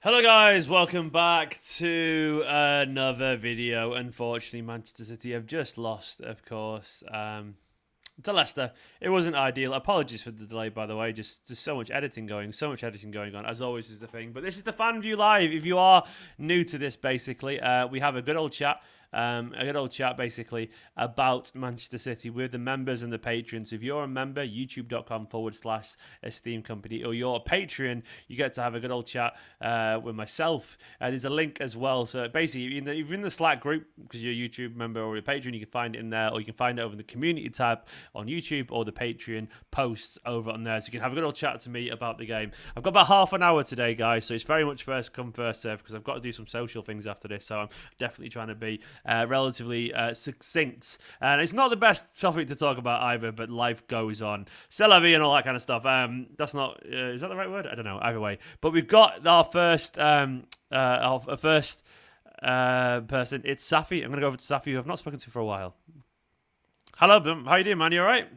Hello guys, welcome back to another video. Unfortunately, Manchester City have just lost, of course, to Leicester. It wasn't ideal. Apologies for the delay, by the way. Just so much editing going on. As always is the thing. But this is the Fan View Live. If you are new to this, basically, we have a good old chat. Basically about Manchester City with the members and the patrons. If you're a member, youtube.com/Esteemed Kompany, or you're a Patreon, you get to have a good old chat with myself. There's a link as well. So basically, if you're in the Slack group, because you're a YouTube member or a Patreon, you can find it in there, or you can find it over in the community tab on YouTube or the Patreon posts over on there. So you can have a good old chat to me about the game. I've got about half an hour today, guys, so it's very much first come, first serve, because I've got to do some social things after this. So I'm definitely trying to be relatively succinct. And it's not the best topic to talk about either, but life goes on. C'est la vie and all that kind of stuff. That's not, is that the right word? I don't know, either way. But we've got our first person. It's Saffy. I'm going to go over to Saffy, who I've not spoken to for a while. Hello, how you doing, man? You all right?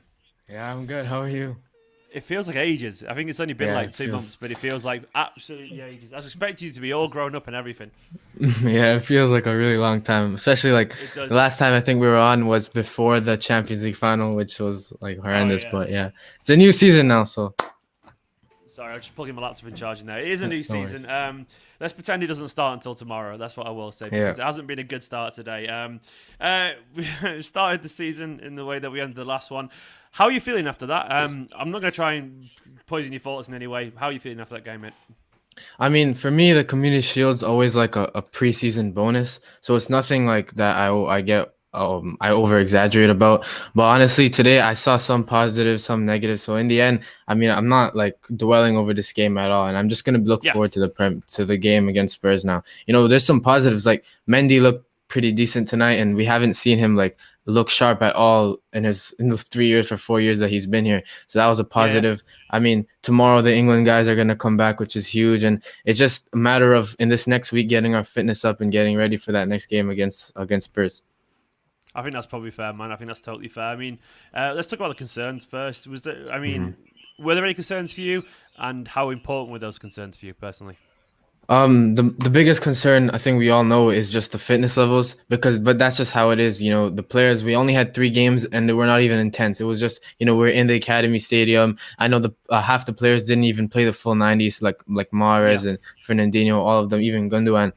Yeah, I'm good. How are you? It feels like ages. I think it's only been like 2 months, but it feels like absolutely ages. I expect you to be all grown up and everything. Yeah, it feels like a really long time. Especially like It the does. last time I think we were on was before the Champions League final, which was like Oh, horrendous. yeah. But yeah, it's a new season now, so Sorry, I'm just plugging my laptop and charging there. It is a new no season. worries. Let's pretend it doesn't start until tomorrow. That's what I will say, Yeah. because it hasn't been a good start today. We started the season in the way that we ended the last one. How are you feeling after that? I'm not going to try and poison your thoughts in any way. How are you feeling after that game, mate? I mean, for me, the Community Shield's always like a preseason bonus, so it's nothing like that. I over exaggerate about. But honestly, today I saw some positives, some negatives. So in the end, I mean, I'm not like dwelling over this game at all, and I'm just gonna look Yeah, forward to the game against Spurs now. There's some positives. Like Mendy looked pretty decent tonight, and we haven't seen him like look sharp at all in the 3 years or 4 years that he's been here. So that was a yeah. positive. I mean, tomorrow the England guys are gonna come back, which is huge, and it's just a matter of in this next week getting our fitness up and getting ready for that next game against Spurs. I think that's probably fair, man. I think that's totally fair. I mean, let's talk about the concerns first. Were there any concerns for you, and how important were those concerns for you personally? The biggest concern I think we all know is just the fitness levels but that's just how it is. The players, we only had 3 games and they were not even intense. It was just, we're in the academy stadium. I know the half the players didn't even play the full 90s, like Yeah, Mahrez and Fernandinho, all of them, even Gundogan.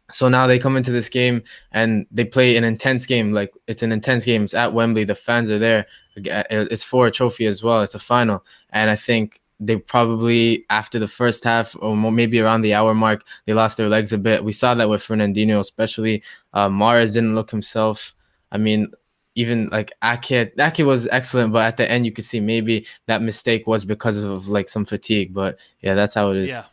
So now they come into this game and they play an intense game. Like it's an intense game. It's at Wembley. The fans are there. It's for a trophy as well. It's a final, and I think they probably after the first half or maybe around the hour mark, they lost their legs a bit. We saw that with Fernandinho, especially. Mahrez didn't look himself. I mean, even like Ake was excellent, but at the end you could see maybe that mistake was because of like some fatigue. But yeah, that's how it is. yeah.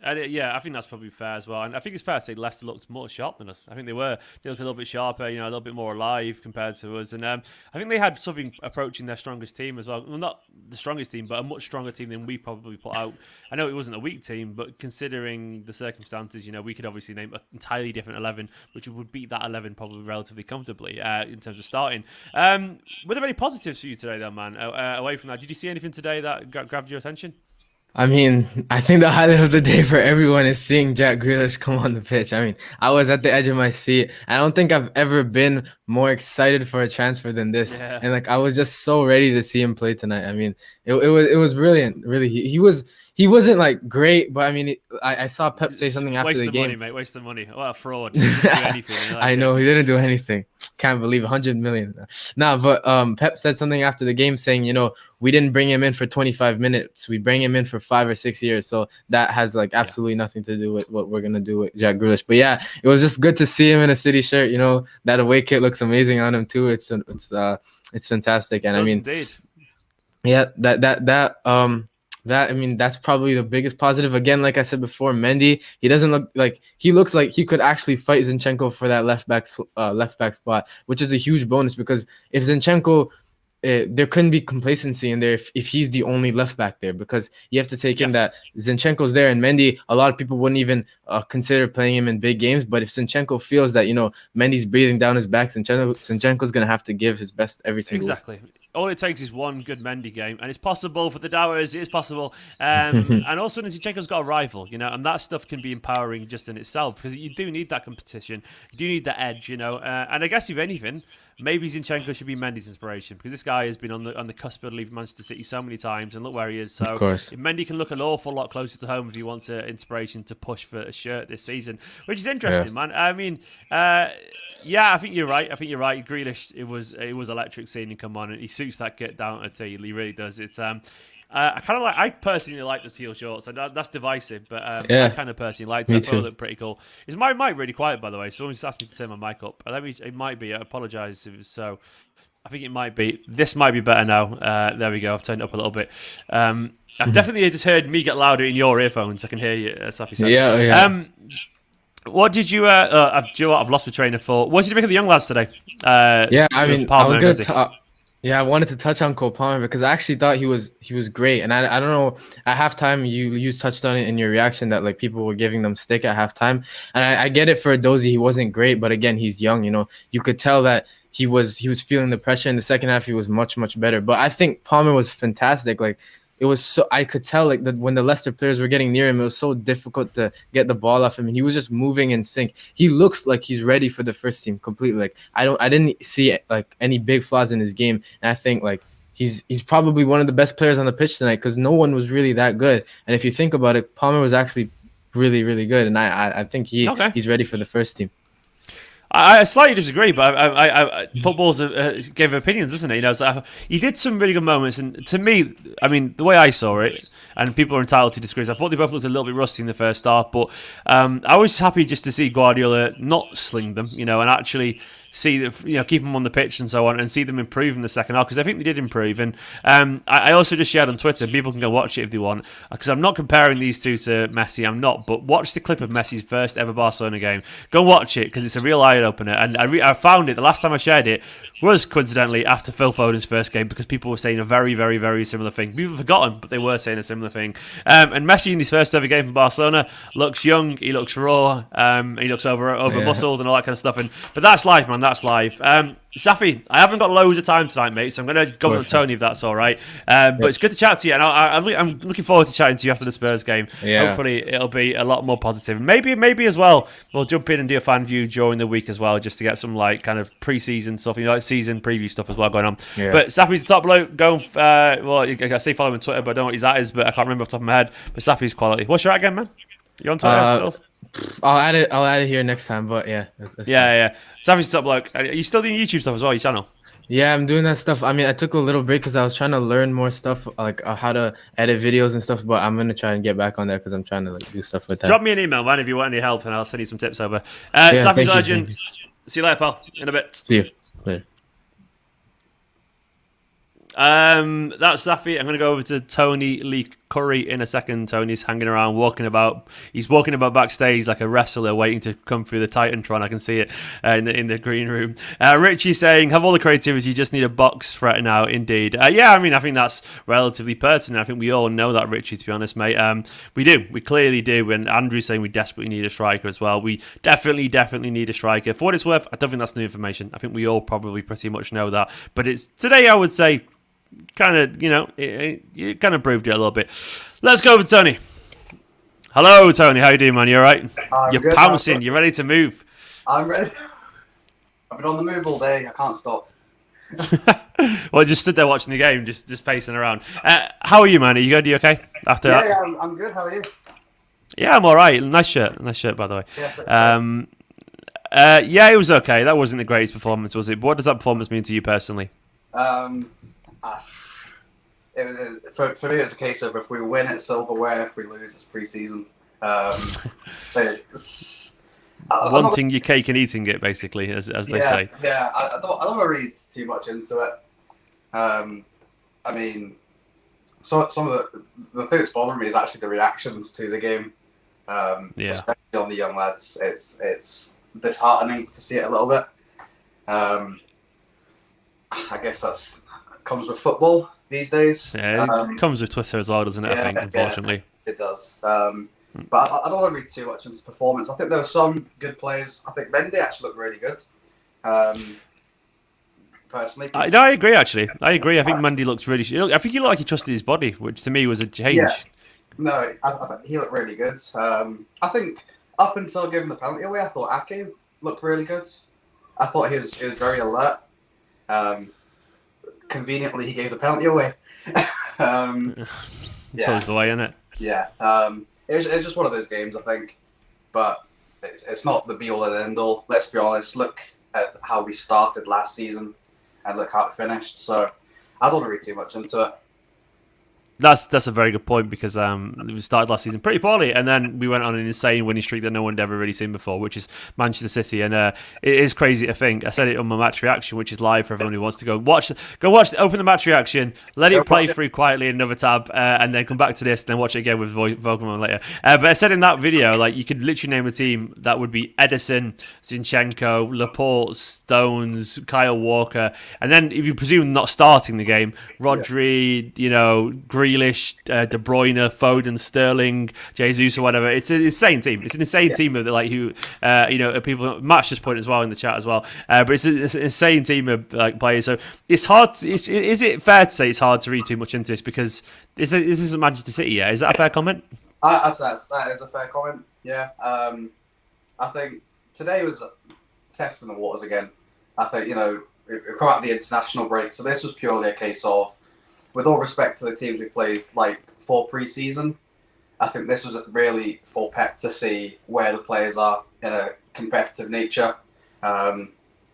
Yeah, I think that's probably fair as well. And I think it's fair to say Leicester looked more sharp than us. I think they looked a little bit sharper, a little bit more alive compared to us. And I think they had something approaching their strongest team as well. Well, not the strongest team, but a much stronger team than we probably put out. I know it wasn't a weak team, but considering the circumstances, we could obviously name an entirely different 11, which would beat that 11 probably relatively comfortably in terms of starting. Were there any positives for you today, though, man? Away from that, did you see anything today that grabbed your attention? I mean, I think the highlight of the day for everyone is seeing Jack Grealish come on the pitch. I mean, I was at the edge of my seat. I don't think I've ever been more excited for a transfer than this. Yeah. And like I was just so ready to see him play tonight. I mean, it was brilliant. Really, he wasn't like great, but I mean, I saw Pep say It's something after waste the of money, game. mate. Waste of money. What a fraud. He didn't do anything. I know he didn't do anything. Can't believe 100 million. Nah, but Pep said something after the game saying, we didn't bring him in for 25 minutes. We bring him in for 5 or 6 years. So that has like Yeah. absolutely nothing to do with what we're gonna do with Jack Grealish. But yeah, it was just good to see him in a City shirt. That away kit looks amazing on him too. It's fantastic. And I Does mean, indeed. yeah, that I mean that's probably the biggest positive. Again, like I said before, Mendy, he looks like he could actually fight Zinchenko for that left back spot, which is a huge bonus because if Zinchenko, there couldn't be complacency in there if he's the only left back there, because you have to take Yeah. in that Zinchenko's there and Mendy. A lot of people wouldn't even consider playing him in big games, but if Zinchenko feels that Mendy's breathing down his back, Zinchenko's gonna have to give his best every single week. Exactly. all it takes is one good Mendy game, and it's possible for the doubters. It is possible, and also Zinchenko's got a rival, and that stuff can be empowering just in itself because you do need that competition, you do need that edge, and I guess if anything, maybe Zinchenko should be Mendy's inspiration because this guy has been on the cusp of leaving Manchester City so many times, and look where he is. So Of course. if Mendy can look an awful lot closer to home if he wants inspiration to push for a shirt this season, which is interesting, man. I mean. Yeah, I think you're right. Grealish, it was electric seeing him come on, and he suits that kit down to a T. He really does. It's I personally like the teal shorts. That's divisive, but I kind of personally liked it. I thought it looked pretty cool. Is my mic really quiet, by the way? Someone just asked me to turn my mic up. It might be. I apologise if it's so. I think it might be. This might be better now. There we go. I've turned it up a little bit. I've definitely just heard me get louder in your earphones. I can hear you, Saffy said. Yeah. What did you? I've lost my train of thought. What did you make of the young lads today? I wanted to touch on Cole Palmer because I actually thought he was great, and I don't know, at halftime you touched on it in your reaction that like people were giving them stick at halftime, and I get it for Dozy, he wasn't great, but again he's young, you could tell that he was feeling the pressure in the second half. He was much better, but I think Palmer was fantastic. Like it was so, I could tell like that when the Leicester players were getting near him, it was so difficult to get the ball off him, and he was just moving in sync. He looks like he's ready for the first team completely. Like I didn't see like any big flaws in his game, and I think like he's probably one of the best players on the pitch tonight because no one was really that good. And if you think about it, Palmer was actually really good, and I think he's ready for the first team. I slightly disagree, but football's gave opinions, isn't it? So he did some really good moments, and to me, I mean, the way I saw it, and people are entitled to disagree. I thought they both looked a little bit rusty in the first half, but I was happy just to see Guardiola not sling them, and actually see that, keep them on the pitch and so on, and see them improve in the second half because I think they did improve. And I also just shared on Twitter. People can go watch it if they want because I'm not comparing these two to Messi. I'm not, but watch the clip of Messi's first ever Barcelona game. Go watch it because it's a real eye opener. And I found it the last time I shared it was coincidentally after Phil Foden's first game because people were saying a very similar thing. People have forgotten, but they were saying a similar thing. And Messi in his first ever game for Barcelona looks young. He looks raw. He looks over muscled and all that kind of stuff. But that's life, man. That's life. Saffy, I haven't got loads of time tonight, mate, so I'm going to go with Tony if that's all right. But it's good to chat to you, and I'm looking forward to chatting to you after the Spurs game. Yeah. Hopefully, it'll be a lot more positive. Maybe as well, we'll jump in and do a fan view during the week as well, just to get some like kind of pre-season stuff, like season preview stuff as well going on. Yeah. But Saffy's the top bloke. Go, I say follow him on Twitter, but I don't know what his at is, but I can't remember off the top of my head. But Saffy's quality. What's your at again, man? You on Twitter still? I'll add it here next time, but yeah. Yeah. Saffy's top bloke. Are you still doing YouTube stuff as well, your channel? Yeah, I'm doing that stuff. I mean, I took a little break because I was trying to learn more stuff, like how to edit videos and stuff, but I'm going to try and get back on there because I'm trying to like do stuff with that. Drop me an email, man, if you want any help, and I'll send you some tips over. Saffy's Legend. See you later, pal. In a bit. See you later. That's Saffy. I'm going to go over to Tony Lee Curry in a second. Tony's hanging around, he's walking about backstage like a wrestler waiting to come through the Titantron. I can see it in the green room. Richie saying, have all the creativity, you just need a box threat now. Indeed. Yeah, I mean, I think that's relatively pertinent. I think we all know that, Richie, to be honest, mate. We clearly do. And Andrew's saying we desperately need a striker as well. We definitely need a striker. For what it's worth, I don't think that's new information. I think we all probably pretty much know that. But it's today, I would say, kind of, you kind of proved it a little bit. Let's go over to Tony. Hello, Tony. How you doing, man? You all right? You're good, pouncing. You're ready to move. I'm ready. I've been on the move all day. I can't stop. Well, just stood there watching the game, just pacing around. How are you, man? Are you good? Are you okay? After that? Yeah, I'm good. How are you? Yeah, I'm all right. Nice shirt, by the way. Yeah, it was okay. That wasn't the greatest performance, was it? But what does that performance mean to you personally? For me, it's a case of if we win, it's silverware. If we lose, it's preseason. Wanting your cake and eating it, basically, as they say. Yeah, I don't want to read too much into it. I mean, some of the thing that's bothering me is actually the reactions to the game. Especially on the young lads. It's disheartening to see it a little bit. I guess that's comes with football these days. Yeah, it comes with Twitter as well, doesn't it? I think, unfortunately. Yeah, it does. But I don't want to read too much into performance. I think there were some good players. I think Mendy actually looked really good. personally. No, I agree. Actually, I agree. I think Mendy looks really. I think he looked like he trusted his body, which to me was a change. Yeah. No, I think he looked really good. I think up until giving the penalty away, I thought Ake looked really good. I thought he was very alert. Conveniently, he gave the penalty away. It's always the way, isn't it? Yeah. It was just one of those games, I think. But it's not the be-all and end-all. Let's be honest. Look at how we started last season and look how it finished. So I don't want to read too much into it. That's a very good point because we started last season pretty poorly, and then we went on an insane winning streak that no one had ever really seen before, which is Manchester City, and it is crazy to think. I said it on my match reaction, which is live for everyone who wants to go watch. Open the match reaction, let it play through quietly in another tab, and then come back to this, then watch it again with Pokemon later. But I said in that video, like you could literally name a team that would be Edison, Zinchenko, Laporte, Stones, Kyle Walker, and then if you presume not starting the game, Rodri, Grealish, De Bruyne, Foden, Sterling, Jesus, or whatever. It's an insane team. It's an insane team of people. Matt's just pointed as well in the chat as well. But it's an insane team of players. So it's hard. Is it fair to say it's hard to read too much into this because this isn't Manchester City yet? Is that a fair comment? That is a fair comment. Yeah. I think today was testing the waters again. I think we've come out of the international break, so this was purely a case of, with all respect to the teams we played for pre-season, I think this was really for Pep to see where the players are in a competitive nature. Having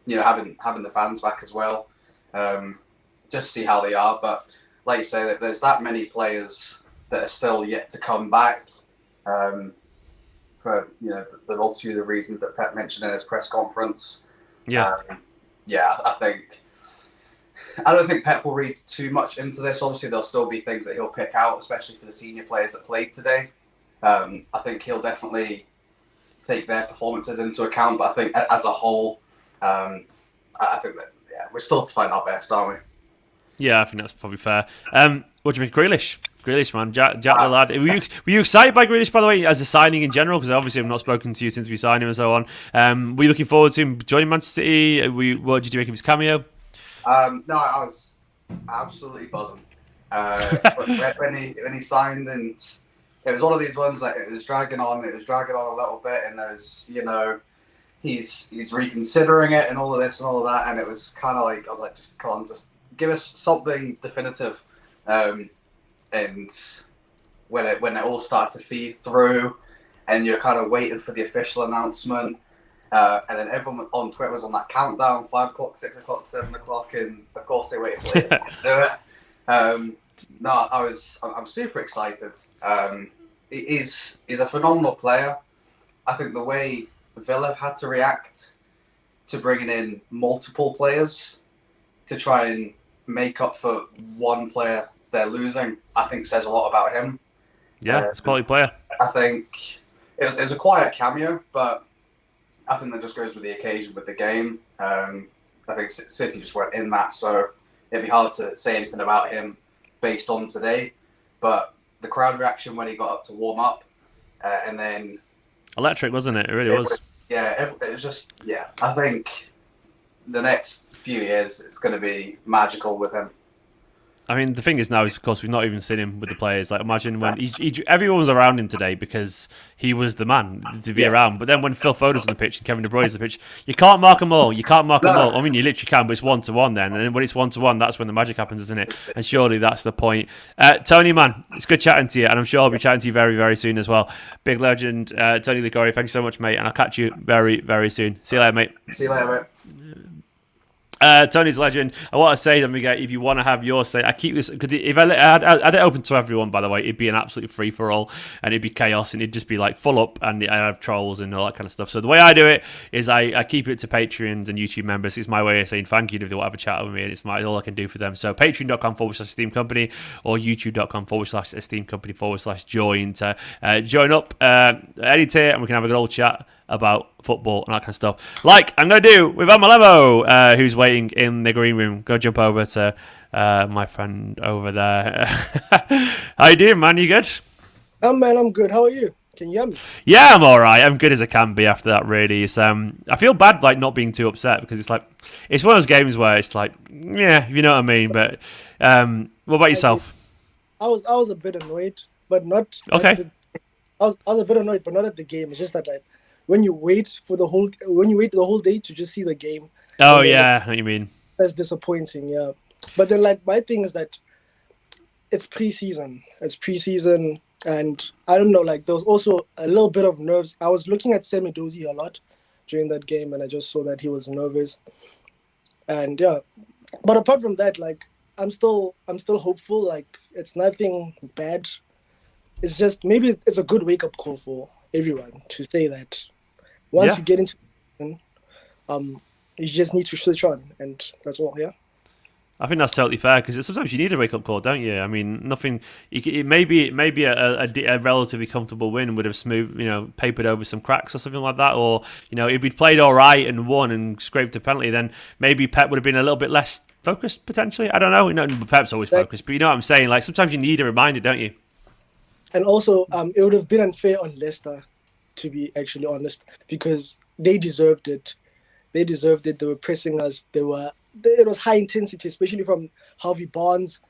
the fans back as well, just see how they are. But like you say, there's that many players that are still yet to come back for the multitude of reasons that Pep mentioned in his press conference. Yeah, I don't think Pep will read too much into this. Obviously, there'll still be things that he'll pick out, especially for the senior players that played today. I think he'll definitely take their performances into account. But I think as a whole, I think that we're still to find our best, aren't we? Yeah, I think that's probably fair. What do you make of Grealish? Grealish, man, Jack the lad. Were you excited by Grealish, by the way, as a signing in general? Because obviously I've not spoken to you since we signed him and so on. Were you looking forward to him joining Manchester City? What did you make of his cameo? No, I was absolutely buzzing when he signed, and it was one of these ones that it was dragging on a little bit, and there's he's reconsidering it and all of this and all of that, and it was kind of like I was like, just come on, just give us something definitive, and when it all started to feed through, and you're kind of waiting for the official announcement. And then everyone on Twitter was on that countdown: 5 o'clock, 6 o'clock, 7 o'clock, and of course they waited till to do it. I'm super excited. He's a phenomenal player. I think the way Villa had to react to bringing in multiple players to try and make up for one player they're losing, I think says a lot about him. Yeah, it's a quality player. I think it was a quiet cameo, but I think that just goes with the occasion, with the game. I think City just weren't in that, so it'd be hard to say anything about him based on today. But the crowd reaction when he got up to warm up, and then electric, wasn't it? It really was. It was just I think the next few years it's going to be magical with him. I mean, the thing is now is, of course, we've not even seen him with the players. Like, imagine when everyone was around him today because he was the man to be around. But then when Phil Foden's on the pitch and Kevin De Bruyne's on the pitch, you can't mark them all. Them all. I mean, you literally can, but it's 1-to-1 then. And then when it's 1-to-1, that's when the magic happens, isn't it? And surely that's the point. Tony, man, it's good chatting to you. And I'm sure I'll be chatting to you very, very soon as well. Big legend, Tony Ligori, thank you so much, mate. And I'll catch you very, very soon. See you later, mate. See you later, mate. Tony's legend. I want to say, then we get, if you want to have your say, I keep this because if I had it open to everyone, by the way, it'd be an absolute free for all, and it'd be chaos, and it'd just be like full up, and I have trolls and all that kind of stuff. So the way I do it is I keep it to Patreons and YouTube members. It's my way of saying thank you if they want to have a chat with me, and it's all I can do for them. So patreon.com/Esteemed Kompany or youtube.com/Esteemed Kompany/join to join up any tier, and we can have a good old chat about football and that kind of stuff. Like I'm going to do with Malevo, who's waiting in the green room. Go jump over to my friend over there. How you doing, man? You good? Man, I'm good. How are you? Can you hear me? Yeah, I'm all right. I'm good as I can be after that. Really, it's I feel bad like not being too upset because it's like it's one of those games where it's like yeah, you know what I mean. But what about yourself? I was a bit annoyed, but not Okay. at the. I was a bit annoyed, but not at the game. It's just that like when you wait the whole day to just see the game. Oh and then yeah, I know what you mean. that's disappointing. Yeah, but then like my thing is that it's preseason. It's preseason, and I don't know. Like there was also a little bit of nerves. I was looking at Semidozi a lot during that game, and I just saw that he was nervous. And yeah, but apart from that, like I'm still hopeful. Like it's nothing bad. It's just maybe it's a good wake up call for everyone to say that once Yeah. you get into um you just need to switch on, and that's all. Yeah. I think that's totally fair because sometimes you need a wake up call, don't you? I mean, nothing. It maybe a relatively comfortable win would have papered over some cracks or something like that. Or if we'd played all right and won and scraped a penalty, then maybe Pep would have been a little bit less focused potentially. I don't know. Pep's always focused, but you know what I'm saying. Like sometimes you need a reminder, don't you? And also, it would have been unfair on Leicester, to be actually honest, because they deserved it. They deserved it. They were pressing us. It was high intensity, especially from Harvey Barnes,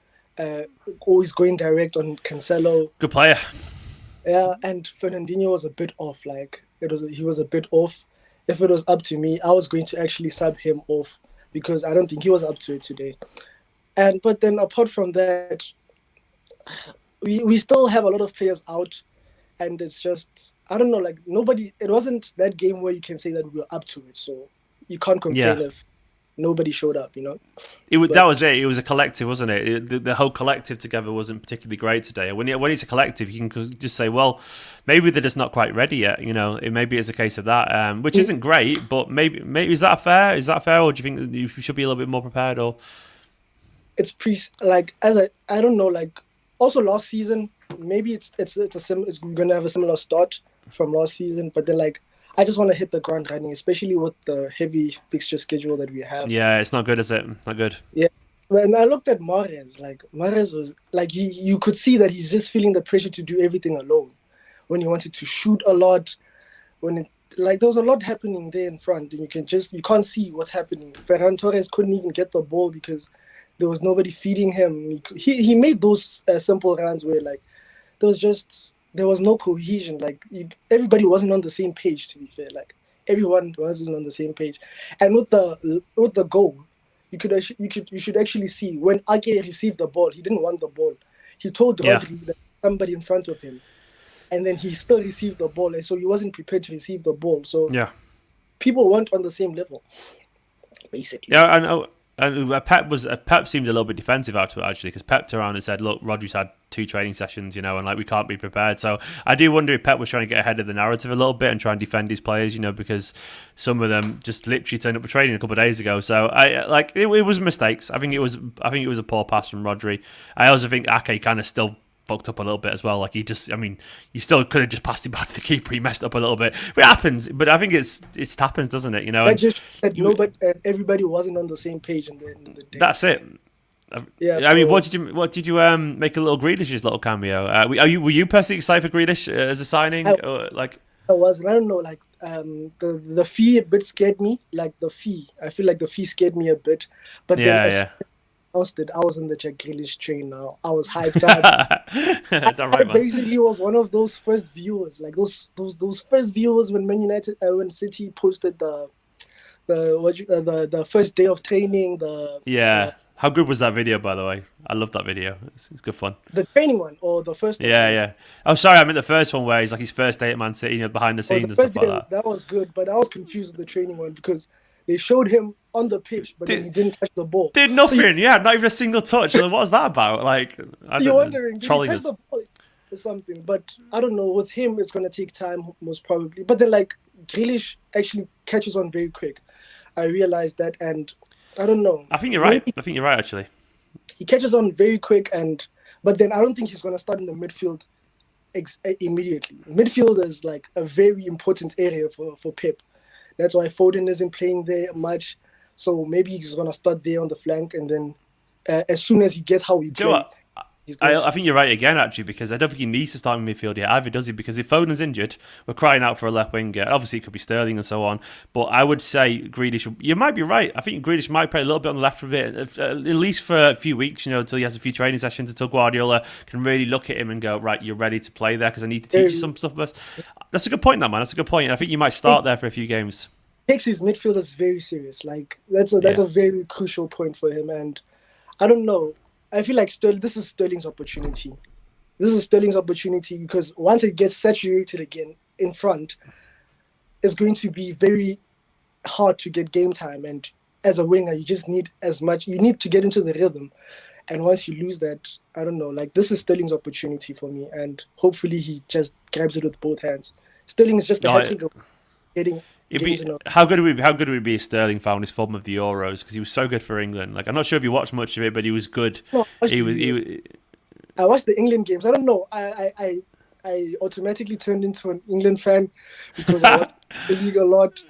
always going direct on Cancelo. Good player. Yeah, and Fernandinho was a bit off. Like he was a bit off. If it was up to me, I was going to actually sub him off because I don't think he was up to it today. But then apart from that, we still have a lot of players out, and it's just I don't know. Like nobody. It wasn't that game where you can say that we were up to it. So you can't complain if nobody showed up, That was it. It was a collective, wasn't it? The whole collective together wasn't particularly great today. When it's a collective, you can just say, well, maybe they're just not quite ready yet. Maybe it's a case of that, which isn't great. But maybe is that fair? Is that fair, or do you think that you should be a little bit more prepared? Or it's I don't know. Like also last season, maybe it's gonna have a similar start from last season, but then like. I just want to hit the ground running, especially with the heavy fixture schedule that we have. Yeah, it's not good, is it? Not good. Yeah. When I looked at Mahrez, Mahrez was like you could see that he's just feeling the pressure to do everything alone. When he wanted to shoot a lot, there was a lot happening there in front, and you can't see what's happening. Ferran Torres couldn't even get the ball because there was nobody feeding him. He made those simple runs where like there was no cohesion. Like everybody wasn't on the same page. To be fair, like everyone wasn't on the same page. And with the goal, you should actually see when Ake received the ball, he didn't want the ball. He told Rodri that somebody in front of him, and then he still received the ball, and so he wasn't prepared to receive the ball. So people weren't on the same level, basically. Yeah, I know. And Pep seemed a little bit defensive after it actually, because Pep turned around and said, "Look, Rodri's had 2 training sessions, and like we can't be prepared." So I do wonder if Pep was trying to get ahead of the narrative a little bit and try and defend his players, because some of them just literally turned up for training a couple of days ago. So it was mistakes. I think it was a poor pass from Rodri. I also think Ake kind of still fucked up a little bit as well. Like you still could have just passed it back to the keeper. He messed up a little bit. But it happens. But I think it happens, doesn't it? Everybody wasn't on the same page in the end of the day. That's it. Yeah. I mean, what did you make a little Grealish's little cameo? Were you personally excited for Grealish as a signing? I was. I don't know. Like the fee a bit scared me. Like the fee, I feel like the fee scared me a bit. But then I was on the Jack Grealish train now. I was hyped up. I basically was one of those first viewers, like those first viewers when when City posted the first day of training. How good was that video, by the way? I love that video. It's good fun. The training one or the first one? Yeah. Oh, sorry, I meant the first one where he's like his first day at Man City, behind the scenes and stuff like that. That was good, but I was confused with the training one because they showed him on the pitch, but then he didn't touch the ball. Did nothing. Not even a single touch. What was that about? Like, you're wondering, did he touch the ball or something? But I don't know. With him, it's gonna take time, most probably. But then, like, Grealish actually catches on very quick. I realized that, and I don't know. I think you're right. Actually. He catches on very quick, but then I don't think he's gonna start in the midfield immediately. Midfield is like a very important area for Pep. That's why Foden isn't playing there much. So maybe he's going to start there on the flank. And then as soon as he gets how we play, He's going I think you're right again, actually, because I don't think he needs to start in midfield yet either, does he? Because if Foden's injured, we're crying out for a left winger. Obviously, it could be Sterling and so on, but I would say Grealish. You might be right. I think Grealish might play a little bit on the left for a bit, at least for a few weeks, until he has a few training sessions, until Guardiola can really look at him and go, right, you're ready to play there because I need to teach you some stuff. That's a good point, that man. That's a good point. I think you might start there for a few games. Takes his midfielders very serious. Like that's a very crucial point for him, and I don't know. I feel like this is Sterling's opportunity. This is Sterling's opportunity because once it gets saturated again in front, it's going to be very hard to get game time. And as a winger, you just need you need to get into the rhythm. And once you lose that, I don't know, like this is Sterling's opportunity for me. And hopefully he just grabs it with both hands. Sterling is just a hat-trick of getting... How good would it be if Sterling found his form of the Euros, because he was so good for England. Like, I'm not sure if you watched much of it, but he was good. No, I watched the England games. I don't know. I automatically turned into an England fan because I watched the league a lot,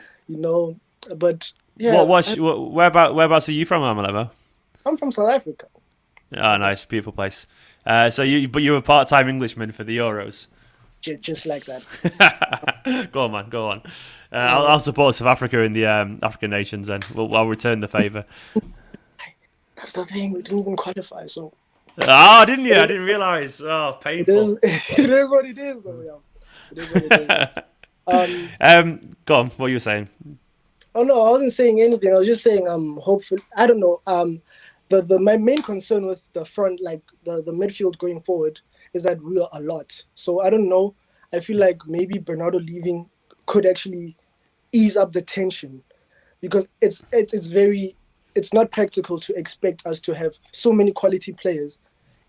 But yeah, whereabouts are you from, Malevo? I'm from South Africa. Oh, nice, beautiful place. So you're a part-time Englishman for the Euros. Just like that. Go on, man. Go on. I'll support South Africa in the African nations. Then I'll return the favour. That's the thing. We didn't even qualify, so. Oh, didn't you? I didn't realise. Oh, painful. It is what it is, though. Yeah. It is what it is. Go on. What you were saying? Oh no, I wasn't saying anything. I was just saying. Hopefully, I don't know. My main concern with the front, like the midfield going forward, is that we are a lot. So I don't know. I feel like maybe Bernardo leaving could actually ease up the tension, because it's not practical to expect us to have so many quality players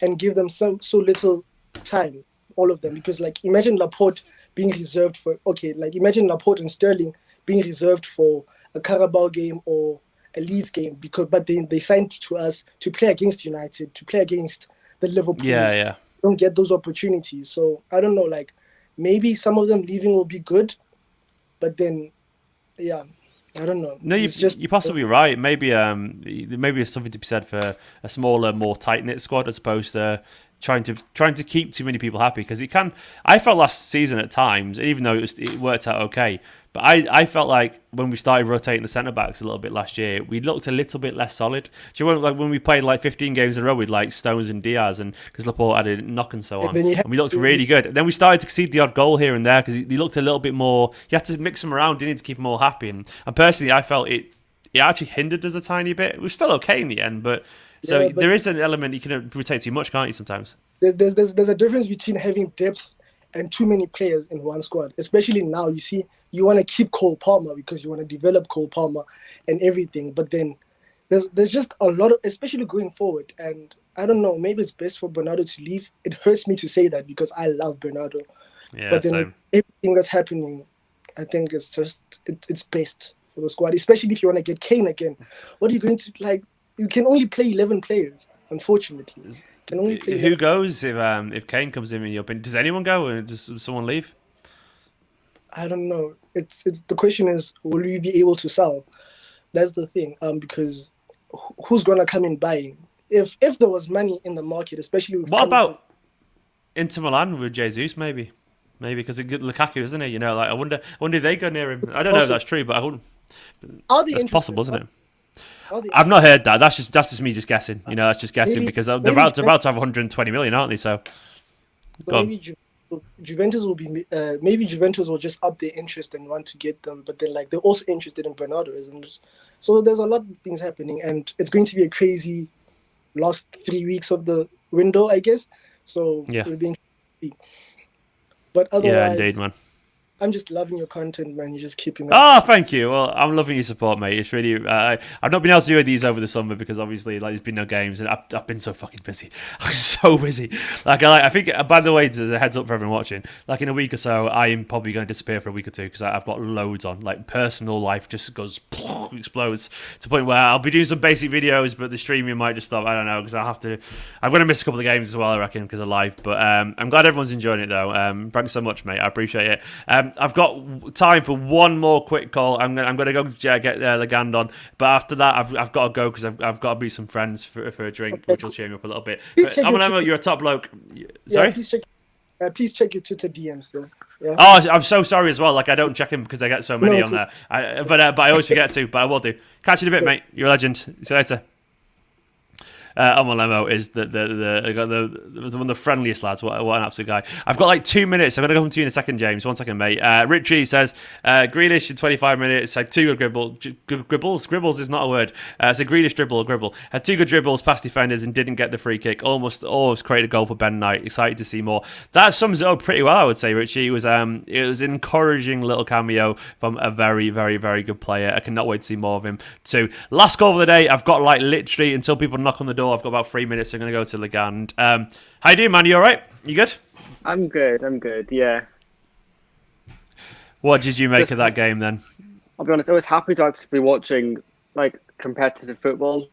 and give them so little time, all of them. Because like imagine Laporte being reserved imagine Laporte and Sterling being reserved for a Carabao game or a Leeds game, but they signed to us to play against United, to play against the Liverpool. Yeah. Don't get those opportunities. So I don't know, like maybe some of them leaving will be good, but then I don't know. No, you're possibly right. Maybe there's something to be said for a smaller, more tight knit squad as opposed to trying to keep too many people happy, because it can. I felt last season at times, even though it worked out okay, but I felt like when we started rotating the centre backs a little bit last year, we looked a little bit less solid. Do you remember like when we played like 15 games in a row with like Stones and Diaz, and because Laporte had a knock and so on, and we looked really good. And then we started to concede the odd goal here and there because he looked a little bit more. You had to mix them around, didn't you, to keep them all happy. And personally, I felt it actually hindered us a tiny bit. It was still okay in the end, but. So there is an element you can rotate too much, can't you? Sometimes there's a difference between having depth and too many players in one squad. Especially now, you see, you want to keep Cole Palmer because you want to develop Cole Palmer and everything. But then there's just a lot of, especially going forward. And I don't know, maybe it's best for Bernardo to leave. It hurts me to say that because I love Bernardo. Yeah, but then same. Everything that's happening, I think it's just it's best for the squad. Especially if you want to get Kane again. What are you going to like? You can only play 11 players, unfortunately. Who goes if Kane comes in your opinion? Does anyone go, or does someone leave? I don't know. It's the question is, will we be able to sell? That's the thing. Because who's gonna come in buying? If there was money in the market, especially with what about Inter Milan with Jesus? Maybe because it's Lukaku, isn't it? Like I wonder if they go near him. I don't know if that's true, but I wouldn't. That's possible, isn't it? I've not heard that. That's just me just guessing. That's just guessing because they're about to have 120 million, aren't they? So maybe Juventus will be. Maybe Juventus will just up their interest and want to get them, but then like they're also interested in Bernardo, isn't it? So there's a lot of things happening, and it's going to be a crazy last 3 weeks of the window, I guess. So it'll be interesting. But otherwise, yeah, indeed, man. I'm just loving your content, man. You're just keeping up. Oh, thank you. Well, I'm loving your support, mate. It's really... I've not been able to do these over the summer because obviously there's been no games and I've been so fucking busy. I'm so busy. I think, by the way, as a heads up for everyone watching, like in a week or so, I am probably going to disappear for a week or two because I've got loads on. Like personal life just goes... explodes to the point where I'll be doing some basic videos, but the streaming might just stop. I don't know because I'm going to miss a couple of games as well, I reckon, because of live. But I'm glad everyone's enjoying it, though. Thanks so much, mate. I appreciate it. I've got time for one more quick call. I'm gonna go get Legand on, but after that, I've got to go because I've got to meet some friends for a drink, which will cheer me up a little bit. But Malevo, you're a top bloke. Sorry. Yeah, please check your Twitter DMs though. Yeah. Oh, I'm so sorry as well. Like I don't check him because I get so many on there. But I always forget to. But I will do. Catch you in a bit, mate. You're a legend. See you later. Malevo is one of the friendliest lads. What an absolute guy. I've got like 2 minutes. I'm going to come to you in a second, James. 1 second, mate. Richie says, Grealish in 25 minutes, had 2 good dribbles. Gribbles is not a word. So Grealish dribble or gribble. Had 2 good dribbles past defenders and didn't get the free kick. Almost created a goal for Ben Knight. Excited to see more. That sums it up pretty well, I would say, Richie. It was an encouraging little cameo from a very, very, very good player. I cannot wait to see more of him too. Last goal of the day. I've got like literally until people knock on the door. I've got about 3 minutes. I'm going to go to Legand. How you doing, man? You all right? You good? I'm good. Yeah. What did you make of that game then? I'll be honest. I was happy to actually be watching like competitive football.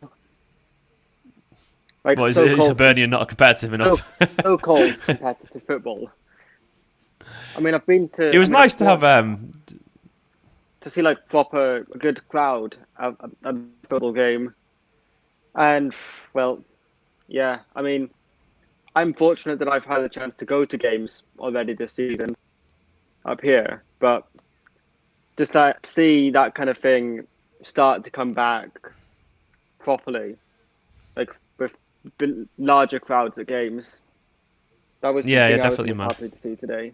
Like is Hibernian not competitive enough? So-called competitive football. I mean, I've been to. It was nice to have to see like proper a good crowd at a football game. And, well, yeah, I mean, I'm fortunate that I've had a chance to go to games already this season up here. But just see that kind of thing start to come back properly, like with larger crowds at games. That was definitely, man. Happy to see today.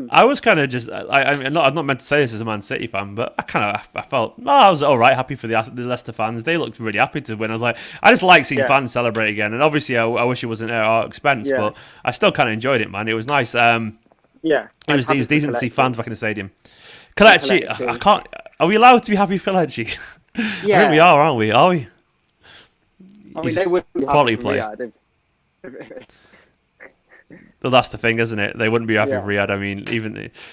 I was kind of just, I'm not meant to say this as a Man City fan, but I felt, I was all right, happy for the Leicester fans. They looked really happy to win. I was like, I just like seeing fans celebrate again. And obviously, I wish it wasn't at our expense, but I still kind of enjoyed it, man. It was nice. It was decent to see fans back in the stadium. Kelechi, I can't, are we allowed to be happy for Kelechi? Yeah. I think we are, aren't we? Are we? I mean, they would be quality player. Well, that's the thing, isn't it? They wouldn't be happy with Riyad.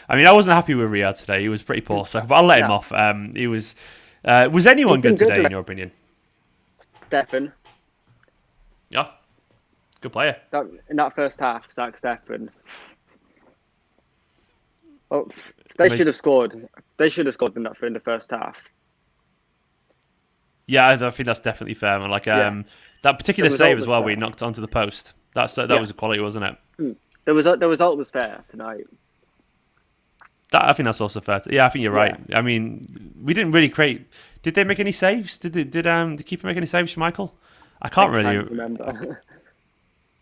I wasn't happy with Riyad today. He was pretty poor, but I'll let him off. He was. Was anyone good today, in your opinion? Stefan. Yeah, good player. In that first half, Zach Stefan. Oh, they should have scored. They should have scored in the first half. Yeah, I think that's definitely fair. Man. Like that particular save as well, where he knocked onto the post. That was a quality, wasn't it? The result was fair tonight. I think that's also fair. I think you're right. I mean, we didn't really create. Did they make any saves? Did the keeper make any saves, Schmeichel? I can't really remember.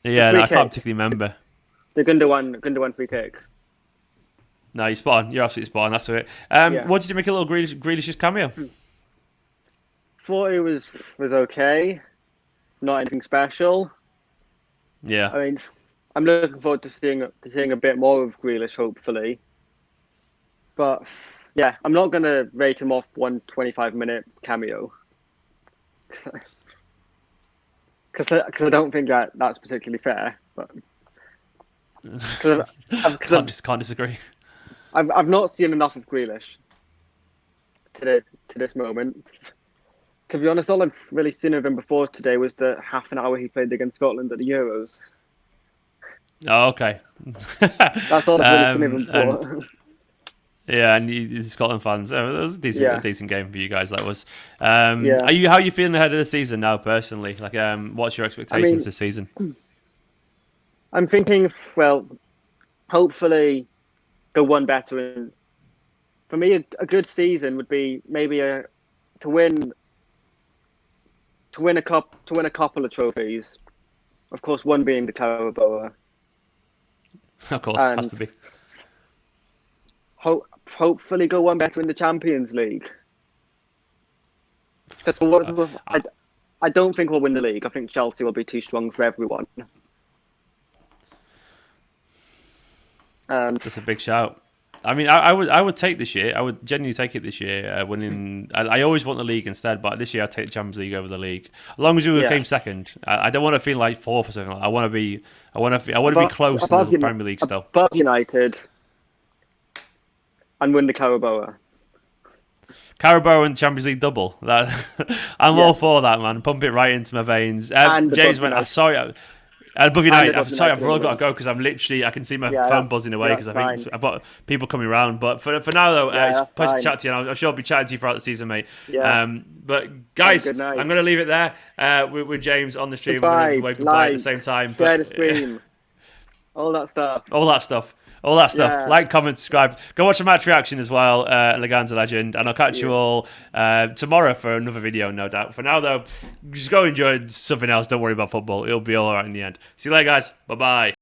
Yeah, I can't particularly remember. The Gundogan free kick. No, you're spot on. You're absolutely spot on. That's it. What did you make a little Grealish's cameo? Thought it was okay. Not anything special. Yeah. I mean, I'm looking forward to seeing a bit more of Grealish, hopefully. But yeah, I'm not going to rate him off 125-minute cameo because I don't think that's particularly fair. But can't disagree. I've not seen enough of Grealish to this moment. To be honest, all I've really seen of him before today was the half an hour he played against Scotland at the Euros. Oh, okay. That's all I've really seen of him before. And the Scotland fans, it was a decent game for you guys. That was. How are you feeling ahead of the season now, personally? Like, what's your expectations this season? I'm thinking, well, hopefully, go one better. And for me, a good season would be maybe to win a couple of trophies. Of course, one being the Carabao. Of course, has to be. Hopefully, go one better in the Champions League. Because I don't think we'll win the league. I think Chelsea will be too strong for everyone. That's a big shout. I mean, I would take this year. I would genuinely take it this year. Winning, I always want the league instead, but this year I'd take the Champions League over the league. As long as we came second, I don't want to feel like fourth or something. I want to be close to the Premier League still. Above United, and win the Carabao. Carabao and Champions League double. I'm all for that, man. Pump it right into my veins. James went. Sorry. Above United. above I'm sorry, I've United really got to England. go because I'm literally, I can see my Yeah, phone buzzing away because I that's think fine. I've got people coming around. But for now, though, Yeah, it's a that's pleasure to fine. chat to you. And I'm sure I'll be chatting to you throughout the season, mate. Yeah. But guys, Good night. I'm going to leave it there with James on the stream. We're going to Subscribe, wave goodbye at the like, same time. share But, the stream, all that stuff. all that stuff. All that stuff. Yeah. Like, comment, subscribe. Go watch a match reaction as well, Leganza Legend. And I'll catch you all tomorrow for another video, no doubt. For now, though, just go enjoy something else. Don't worry about football. It'll be all right in the end. See you later, guys. Bye-bye.